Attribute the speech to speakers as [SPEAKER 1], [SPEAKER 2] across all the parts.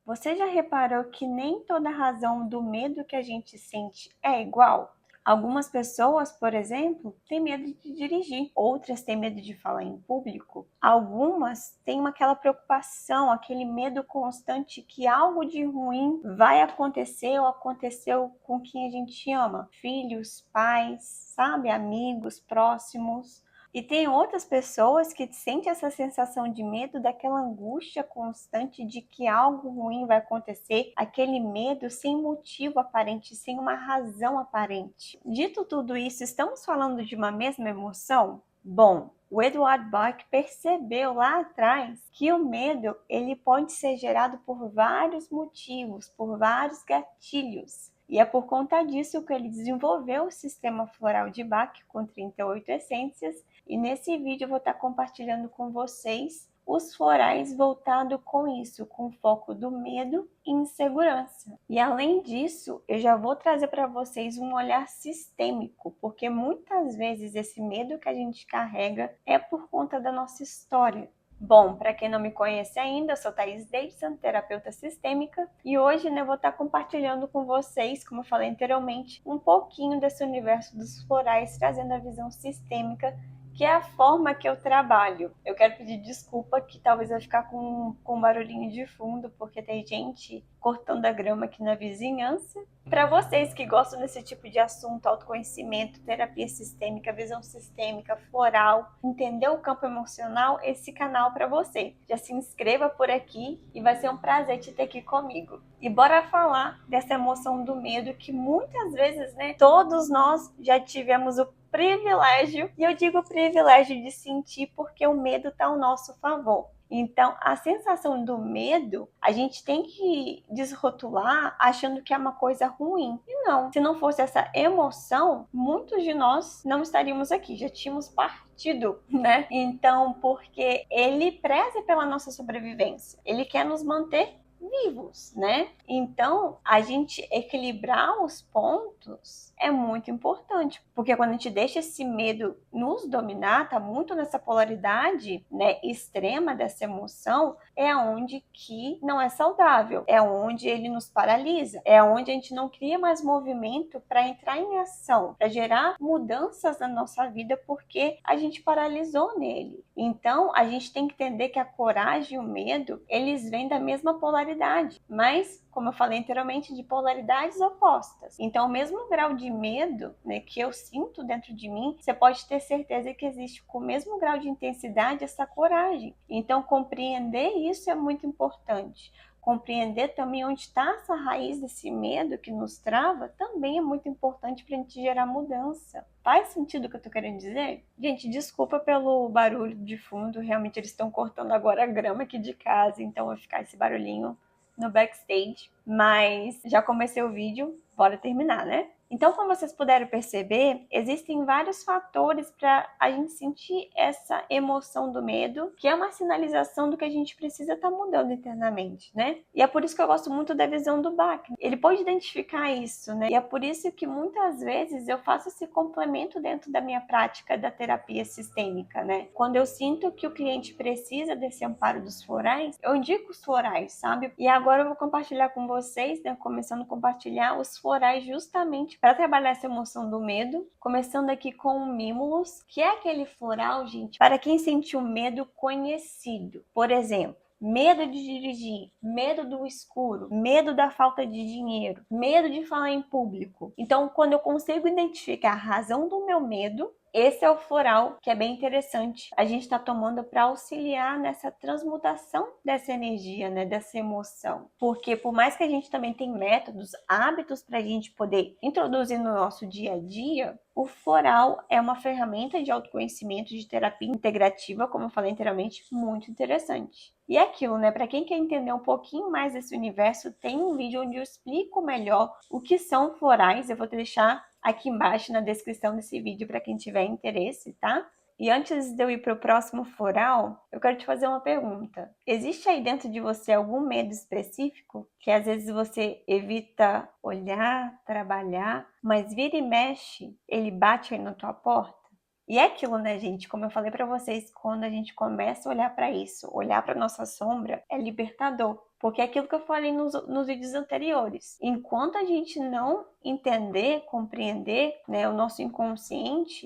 [SPEAKER 1] Você já reparou que nem toda razão do medo que a gente sente é igual? Algumas pessoas, por exemplo, têm medo de dirigir, outras têm medo de falar em público, algumas têm aquela preocupação, aquele medo constante que algo de ruim vai acontecer ou aconteceu com quem a gente ama, filhos, pais, sabe, amigos próximos. E tem outras pessoas que sentem essa sensação de medo, daquela angústia constante de que algo ruim vai acontecer, aquele medo sem motivo aparente, sem uma razão aparente. Dito tudo isso, estamos falando de uma mesma emoção? Bom, o Edward Bach percebeu lá atrás que o medo ele pode ser gerado por vários motivos, por vários gatilhos. E é por conta disso que ele desenvolveu o sistema floral de Bach com 38 essências. E nesse vídeo eu vou estar compartilhando com vocês os florais voltados com isso, com foco do medo e insegurança. E além disso, eu já vou trazer para vocês um olhar sistêmico, porque muitas vezes esse medo que a gente carrega é por conta da nossa história. Bom, para quem não me conhece ainda, eu sou Thaís Davidson, terapeuta sistêmica, e hoje eu vou estar compartilhando com vocês, como eu falei anteriormente, um pouquinho desse universo dos florais, trazendo a visão sistêmica, que é a forma que eu trabalho. Eu quero pedir desculpa que talvez eu ficar com um barulhinho de fundo, porque tem gente cortando a grama aqui na vizinhança. Para vocês que gostam desse tipo de assunto, autoconhecimento, terapia sistêmica, visão sistêmica, floral, entender o campo emocional, esse canal para você. Já se inscreva por aqui e vai ser um prazer te ter aqui comigo. E bora falar dessa emoção do medo que muitas vezes, todos nós já tivemos o privilégio, e eu digo privilégio de sentir porque o medo está ao nosso favor. Então, a sensação do medo, a gente tem que desrotular achando que é uma coisa ruim. E não, se não fosse essa emoção, muitos de nós não estaríamos aqui, já tínhamos partido, né? Então, porque ele preza pela nossa sobrevivência, ele quer nos manter vivos, né? Então, a gente equilibrar os pontos é muito importante, porque quando a gente deixa esse medo nos dominar, tá muito nessa polaridade, extrema dessa emoção, é onde que não é saudável, é onde ele nos paralisa, é onde a gente não cria mais movimento para entrar em ação, para gerar mudanças na nossa vida, porque a gente paralisou nele. Então, a gente tem que entender que a coragem e o medo, eles vêm da mesma polaridade, mas, como eu falei anteriormente, de polaridades opostas. Então, o mesmo grau de medo, que eu sinto dentro de mim, você pode ter certeza que existe com o mesmo grau de intensidade essa coragem. Então, compreender isso é muito importante. Compreender também onde está essa raiz desse medo que nos trava também é muito importante para a gente gerar mudança. Faz sentido o que eu estou querendo dizer? Gente, desculpa pelo barulho de fundo, realmente eles estão cortando agora a grama aqui de casa, então vai ficar esse barulhinho no backstage, mas já comecei o vídeo, bora terminar, né? Então, como vocês puderam perceber, existem vários fatores para a gente sentir essa emoção do medo, que é uma sinalização do que a gente precisa estar mudando internamente, né? E é por isso que eu gosto muito da visão do Bach. Ele pode identificar isso, né? E é por isso que muitas vezes eu faço esse complemento dentro da minha prática da terapia sistêmica, né? Quando eu sinto que o cliente precisa desse amparo dos florais, eu indico os florais, sabe? E agora eu vou compartilhar com vocês, começando a compartilhar os florais justamente para trabalhar essa emoção do medo, começando aqui com o Mimulus, que é aquele floral, gente, para quem sentiu medo conhecido. Por exemplo, medo de dirigir, medo do escuro, medo da falta de dinheiro, medo de falar em público. Então, quando eu consigo identificar a razão do meu medo, esse é o floral que é bem interessante. A gente está tomando para auxiliar nessa transmutação dessa energia, dessa emoção. Porque por mais que a gente também tenha métodos, hábitos para a gente poder introduzir no nosso dia a dia, o floral é uma ferramenta de autoconhecimento, de terapia integrativa, como eu falei anteriormente, muito interessante. E é aquilo, para quem quer entender um pouquinho mais desse universo, tem um vídeo onde eu explico melhor o que são florais. Eu vou deixar aqui embaixo na descrição desse vídeo para quem tiver interesse, tá? E antes de eu ir para o próximo floral, eu quero te fazer uma pergunta. Existe aí dentro de você algum medo específico que às vezes você evita olhar, trabalhar, mas vira e mexe, ele bate aí na tua porta? E é aquilo, gente? Como eu falei para vocês, quando a gente começa a olhar para isso, olhar para nossa sombra, é libertador. Porque é aquilo que eu falei nos vídeos anteriores. Enquanto a gente não entender, compreender, né, o nosso inconsciente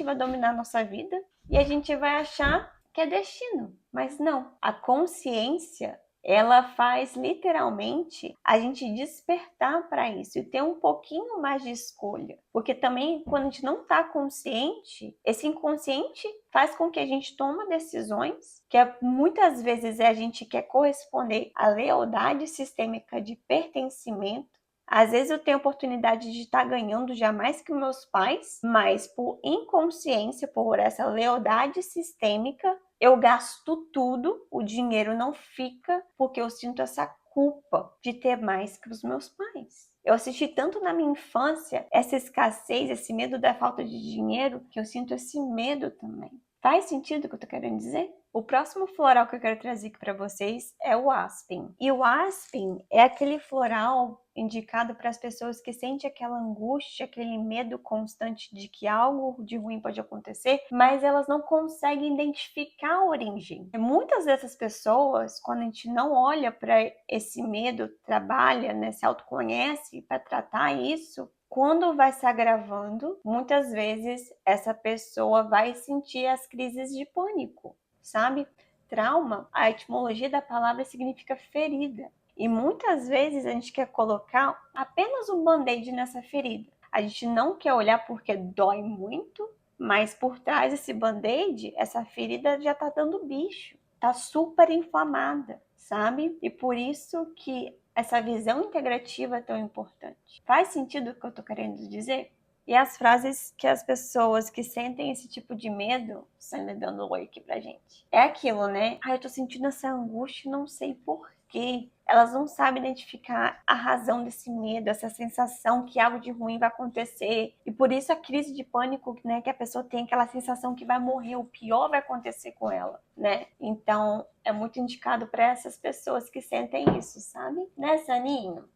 [SPEAKER 1] vai dominar a nossa vida e a gente vai achar que é destino. Mas não. A consciência, ela faz literalmente a gente despertar para isso e ter um pouquinho mais de escolha. Porque também, quando a gente não está consciente, esse inconsciente faz com que a gente tome decisões que muitas vezes a gente quer corresponder à lealdade sistêmica de pertencimento. Às vezes eu tenho a oportunidade de estar ganhando já mais que meus pais, mas por inconsciência, por essa lealdade sistêmica, eu gasto tudo, o dinheiro não fica, porque eu sinto essa culpa de ter mais que os meus pais. Eu assisti tanto na minha infância essa escassez, esse medo da falta de dinheiro, que eu sinto esse medo também. Faz sentido o que eu tô querendo dizer? O próximo floral que eu quero trazer aqui para vocês é o aspen. E o aspen é aquele floral indicado para as pessoas que sentem aquela angústia, aquele medo constante de que algo de ruim pode acontecer, mas elas não conseguem identificar a origem. E muitas dessas pessoas, quando a gente não olha para esse medo, trabalha, né, se autoconhece para tratar isso, quando vai se agravando, muitas vezes essa pessoa vai sentir as crises de pânico, sabe? Trauma, a etimologia da palavra significa ferida. E muitas vezes a gente quer colocar apenas um band-aid nessa ferida. A gente não quer olhar porque dói muito, mas por trás desse band-aid, essa ferida já tá dando bicho, tá super inflamada, sabe? E por isso que essa visão integrativa é tão importante. Faz sentido o que eu tô querendo dizer? E as frases que as pessoas que sentem esse tipo de medo estão dando oi aqui pra gente. É aquilo, né? Eu tô sentindo essa angústia e não sei por quê. Elas não sabem identificar a razão desse medo, essa sensação que algo de ruim vai acontecer. E por isso a crise de pânico, né? Que a pessoa tem aquela sensação que vai morrer, o pior vai acontecer com ela, né? Então, é muito indicado para essas pessoas que sentem isso, sabe? Né, Saninho?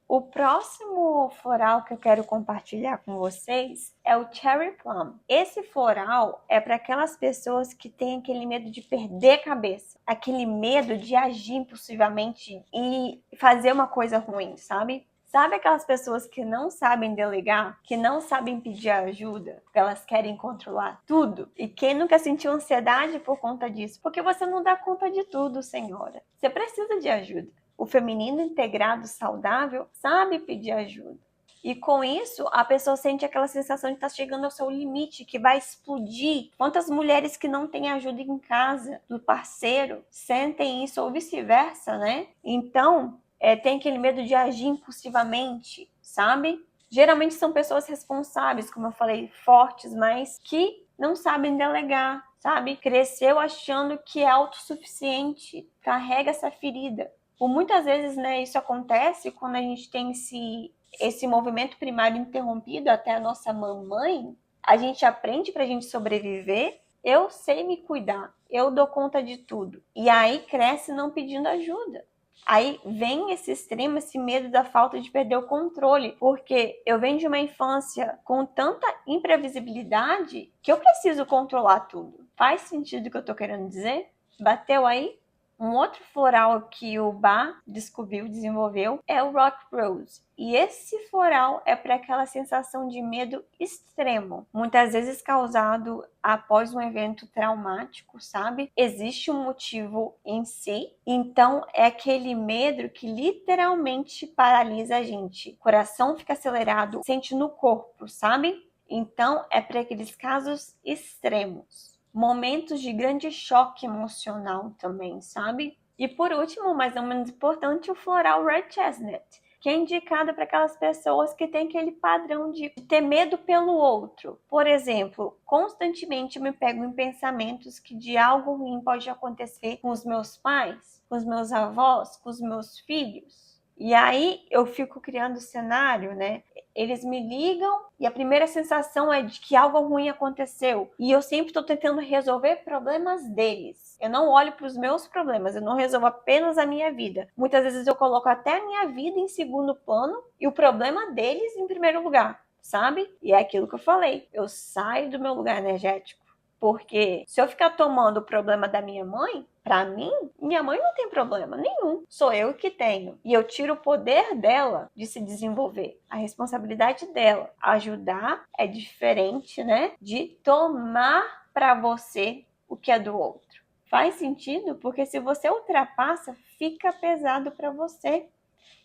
[SPEAKER 1] O próximo floral que eu quero compartilhar com vocês é o Cherry Plum. Esse floral é para aquelas pessoas que têm aquele medo de perder a cabeça, aquele medo de agir impulsivamente e fazer uma coisa ruim, sabe? Sabe aquelas pessoas que não sabem delegar, que não sabem pedir ajuda, porque elas querem controlar tudo? E quem nunca sentiu ansiedade por conta disso? Porque você não dá conta de tudo, senhora. Você precisa de ajuda. O feminino integrado saudável sabe pedir ajuda. E com isso, a pessoa sente aquela sensação de estar chegando ao seu limite, que vai explodir. Quantas mulheres que não têm ajuda em casa, do parceiro, sentem isso ou vice-versa, né? Então, tem aquele medo de agir impulsivamente, sabe? Geralmente são pessoas responsáveis, como eu falei, fortes, mas que não sabem delegar, sabe? Cresceu achando que é autossuficiente, carrega essa ferida. Por muitas vezes, né, isso acontece quando a gente tem esse movimento primário interrompido até a nossa mamãe. A gente aprende para a gente sobreviver. Eu sei me cuidar, eu dou conta de tudo. E aí cresce não pedindo ajuda. Aí vem esse extremo, esse medo da falta de perder o controle, porque eu venho de uma infância com tanta imprevisibilidade que eu preciso controlar tudo. Faz sentido o que eu tô querendo dizer? Bateu aí? Um outro floral que o Bach descobriu, desenvolveu, é o Rock Rose. E esse floral é para aquela sensação de medo extremo, muitas vezes causado após um evento traumático, sabe? Existe um motivo em si, então é aquele medo que literalmente paralisa a gente. O coração fica acelerado, sente no corpo, sabe? Então é para aqueles casos extremos. Momentos de grande choque emocional também, sabe? E por último, mas não menos importante, o floral Red Chestnut, que é indicado para aquelas pessoas que têm aquele padrão de ter medo pelo outro. Por exemplo, constantemente eu me pego em pensamentos que de algo ruim pode acontecer com os meus pais, com os meus avós, com os meus filhos. E aí eu fico criando cenário, né? Eles me ligam e a primeira sensação é de que algo ruim aconteceu. E eu sempre estou tentando resolver problemas deles. Eu não olho para os meus problemas, eu não resolvo apenas a minha vida. Muitas vezes eu coloco até a minha vida em segundo plano e o problema deles em primeiro lugar, sabe? E é aquilo que eu falei. Eu saio do meu lugar energético. Porque se eu ficar tomando o problema da minha mãe, pra mim, minha mãe não tem problema nenhum. Sou eu que tenho. E eu tiro o poder dela de se desenvolver. A responsabilidade dela. Ajudar é diferente, né? De tomar pra você o que é do outro. Faz sentido? Porque se você ultrapassa, fica pesado pra você.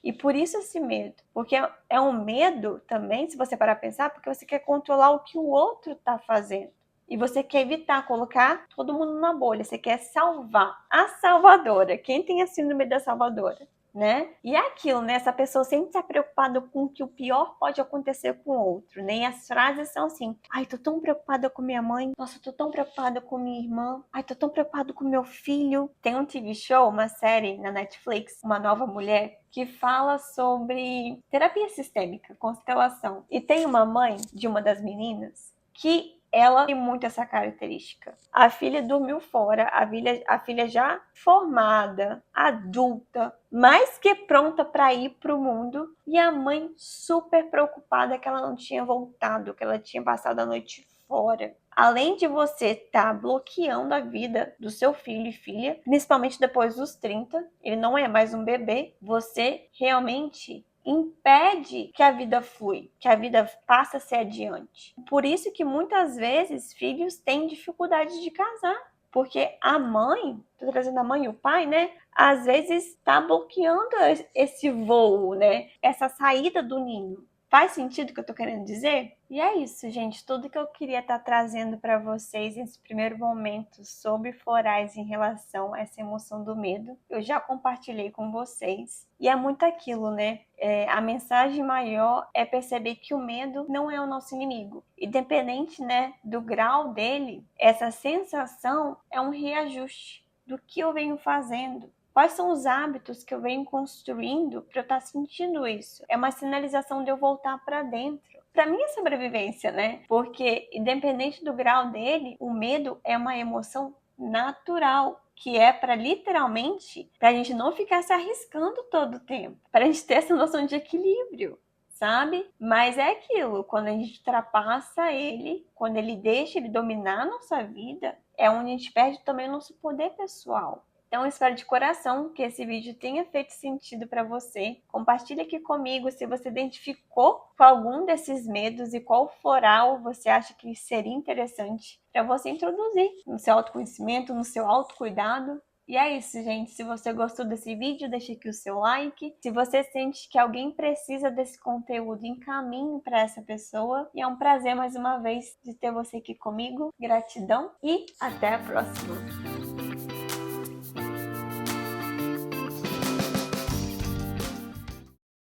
[SPEAKER 1] E por isso esse medo. Porque é um medo também, se você parar a pensar, porque você quer controlar o que o outro tá fazendo. E você quer evitar colocar todo mundo na bolha. Você quer salvar. A salvadora. Quem tem a síndrome da salvadora? Né? E é aquilo, né? Essa pessoa sempre está preocupada com o que o pior pode acontecer com o outro, né? E as frases são assim: ai, tô tão preocupada com minha mãe. Nossa, tô tão preocupada com minha irmã. Ai, tô tão preocupada com meu filho. Tem um TV show, uma série na Netflix, Uma Nova Mulher, que fala sobre terapia sistêmica, constelação. E tem uma mãe de uma das meninas que ela tem muito essa característica. A filha dormiu fora, a filha já formada, adulta, mais que pronta para ir para o mundo, e a mãe super preocupada que ela não tinha voltado, que ela tinha passado a noite fora. Além de você estar bloqueando a vida do seu filho e filha, principalmente depois dos 30, ele não é mais um bebê, você realmente impede que a vida flui, que a vida passe a ser adiante. Por isso que muitas vezes filhos têm dificuldade de casar, porque a mãe, tô trazendo a mãe e o pai, né? Às vezes está bloqueando esse voo, né? Essa saída do ninho. Faz sentido o que eu tô querendo dizer? E é isso, gente. Tudo que eu queria estar trazendo para vocês nesse primeiro momento sobre florais em relação a essa emoção do medo, eu já compartilhei com vocês. E é muito aquilo, né? A mensagem maior é perceber que o medo não é o nosso inimigo. Independente, né, do grau dele, essa sensação é um reajuste do que eu venho fazendo. Quais são os hábitos que eu venho construindo para eu estar sentindo isso? É uma sinalização de eu voltar para dentro. Para minha sobrevivência, né? Porque, independente do grau dele, o medo é uma emoção natural, que é para literalmente, para a gente não ficar se arriscando todo o tempo, para a gente ter essa noção de equilíbrio, sabe? Mas é aquilo, quando a gente ultrapassa ele, quando ele deixa ele dominar a nossa vida, é onde a gente perde também o nosso poder pessoal. Então, eu espero de coração que esse vídeo tenha feito sentido para você. Compartilhe aqui comigo se você identificou com algum desses medos e qual floral você acha que seria interessante para você introduzir no seu autoconhecimento, no seu autocuidado. E é isso, gente. Se você gostou desse vídeo, deixa aqui o seu like. Se você sente que alguém precisa desse conteúdo, encaminhe para essa pessoa. E é um prazer mais uma vez de ter você aqui comigo. Gratidão e até a próxima!